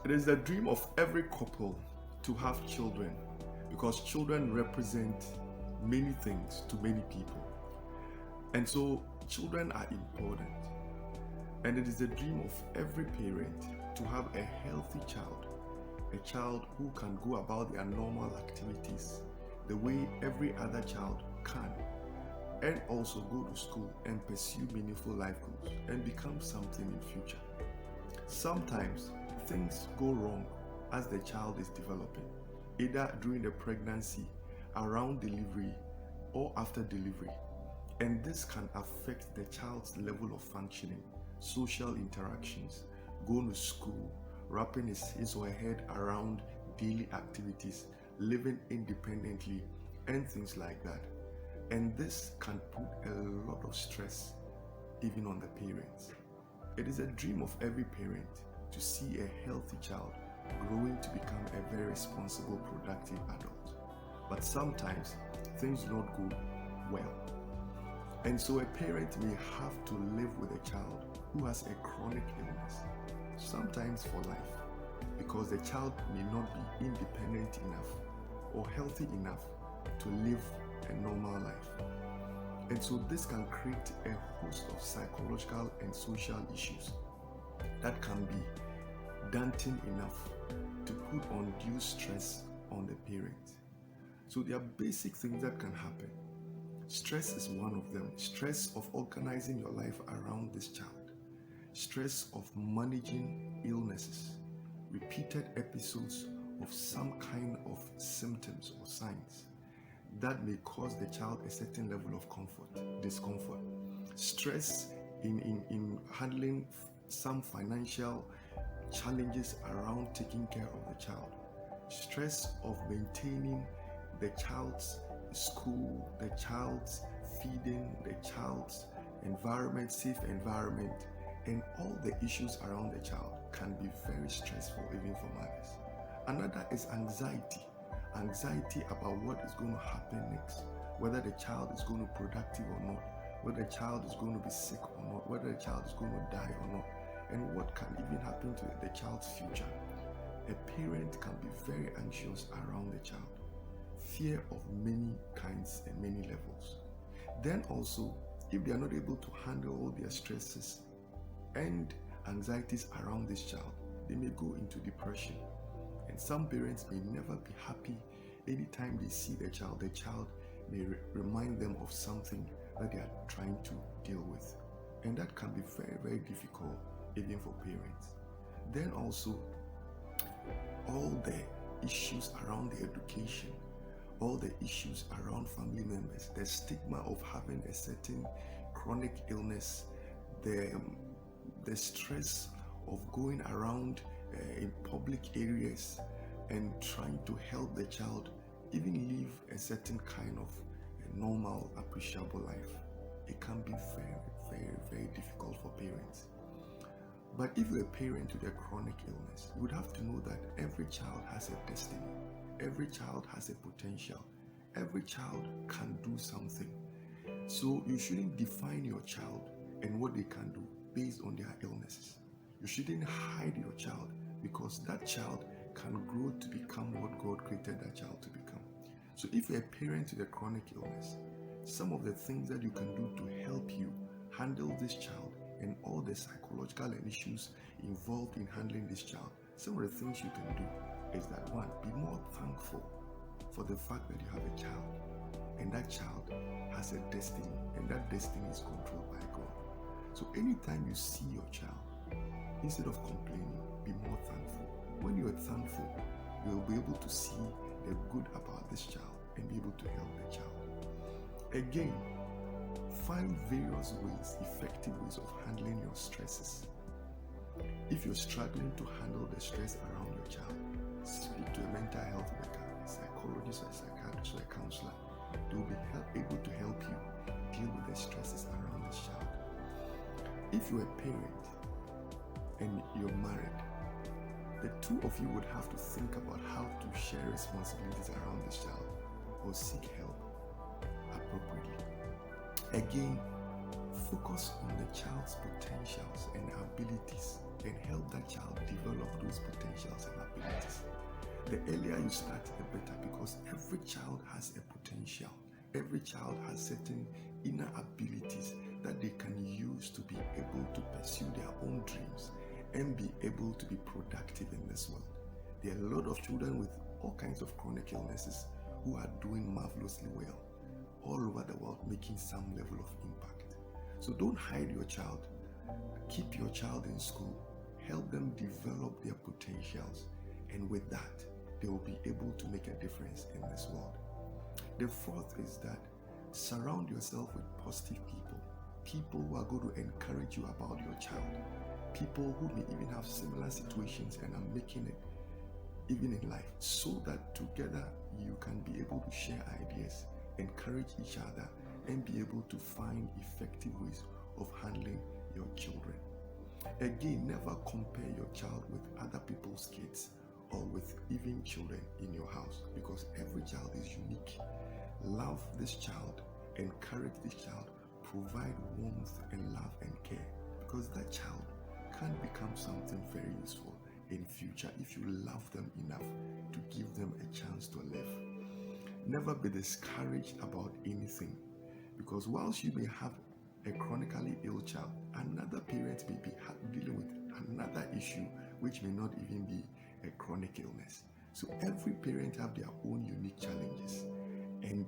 It is the dream of every couple to have children because children represent many things to many people. And so, children are important. And it is the dream of every parent to have a healthy child, a child who can go about their normal activities the way every other child can, and also go to school and pursue meaningful life goals and become something in future. Sometimes things go wrong as the child is developing, either during the pregnancy, around delivery, or after delivery. And this can affect the child's level of functioning, social interactions, going to school, wrapping his or her head around daily activities, living independently, and things like that. And this can put a lot of stress even on the parents. It is a dream of every parent to see a healthy child growing to become a very responsible, productive adult. But sometimes things do not go well. And so a parent may have to live with a child who has a chronic illness, sometimes for life, because the child may not be independent enough or healthy enough to live a normal life. And so this can create a host of psychological and social issues that can be daunting enough to put undue stress on the parent. So there are basic things that can happen. Stress is one of them. Stress of organizing your life around this child. Stress of managing illnesses. Repeated episodes of some kind of symptoms or signs that may cause the child a certain level of discomfort. Stress in handling some financial challenges around taking care of the child. Stress of maintaining the child's school, the child's feeding, the child's environment, safe environment, and all the issues around the child can be very stressful even for mothers. Another is anxiety. Anxiety about what is going to happen next, whether the child is going to be productive or not, whether the child is going to be sick or not, whether the child is going to die or not, and what can even happen to the child's future. A parent can be very anxious around the child. Fear of many kinds and many levels. Then also, if they are not able to handle all their stresses and anxieties around this child, they may go into depression. And some parents may never be happy anytime they see the child. The child may remind them of something that they are trying to deal with. And that can be very, very difficult even for parents. Then also, all the issues around the education, all the issues around family members, the stigma of having a certain chronic illness, the stress of going around in public areas and trying to help the child even live a certain kind of a normal, appreciable life. It can be very, very, very difficult for parents. But if you're a parent with a chronic illness, you would have to know that every child has a destiny. Every child has a potential. Every child can do something. So you shouldn't define your child and what they can do based on their illnesses. You shouldn't hide your child because that child can grow to become what God created that child to become. So if you're a parent with a chronic illness, some of the things that you can do to help you handle this child and all the psychological issues involved in handling this child, some of the things you can do is that one, be more thankful for the fact that you have a child and that child has a destiny and that destiny is controlled by God. So anytime you see your child, instead of complaining, be more thankful. When you are thankful, you will be able to see the good about this child and be able to help the child. Again, find various ways, effective ways of handling your stresses. If you're struggling to handle the stress around your child, speak to a mental health worker, a psychologist, or a psychiatrist, or a counselor. They will be able to help you deal with the stresses around this child. If you're a parent and you're married, the two of you would have to think about how to share responsibilities around this child or seek help appropriately. Again, focus on the child's potentials and abilities and help that child develop those potentials and abilities. The earlier you start, the better, because every child has a potential. Every child has certain inner abilities that they can use to be able to pursue their own dreams and be able to be productive in this world. There are a lot of children with all kinds of chronic illnesses who are doing marvelously well all over the world, making some level of impact. So don't hide your child. Keep your child in school. Help them develop their potentials. And with that, they will be able to make a difference in this world. The fourth is that surround yourself with positive people who are going to encourage you about your child, people who may even have similar situations and are making it even in life, so that together you can be able to share ideas, encourage each other, and be able to find effective ways of handling your children. Again, never compare your child with other people's kids or with even children in your house, because every child is unique. Love this child, encourage this child, provide warmth and love and care, because that child can become something very useful in future if you love them enough to give them a chance to live. Never be discouraged about anything, because whilst you may have a chronically ill child, another parent may be dealing with another issue which may not even be a chronic illness. So every parent have their own unique challenges, and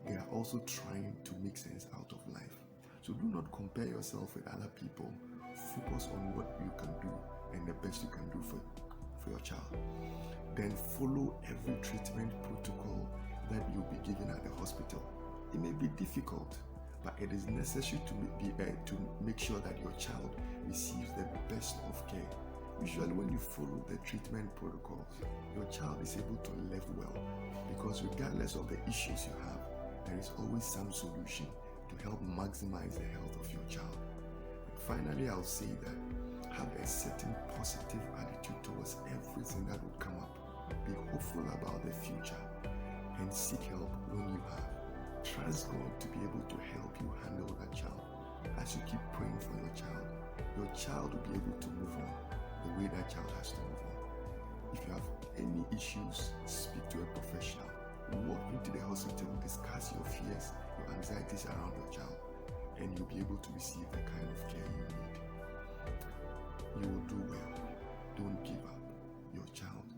they are also trying to make sense out of life. So do not compare yourself with other people. Focus on what you can do and the best you can do for your child. Then follow every treatment protocol that you'll be given at the hospital. It may be difficult, but it is necessary to make sure that your child receives the best of care. Usually when you follow the treatment protocols, your child is able to live well, because regardless of the issues you have, there is always some solution to help maximize the health of your child. And finally, I'll say that have a certain positive attitude towards everything that will come up. Be hopeful about the future and seek help when you have. Trust God to be able to help you handle that child. As you keep praying for your child will be able to move on the way that child has to move on. If you have any issues, speak to a professional. Walk into the hospital, discuss your fears, your anxieties around your child, and you'll be able to receive the kind of care you need. You will do well. Don't give up. Your child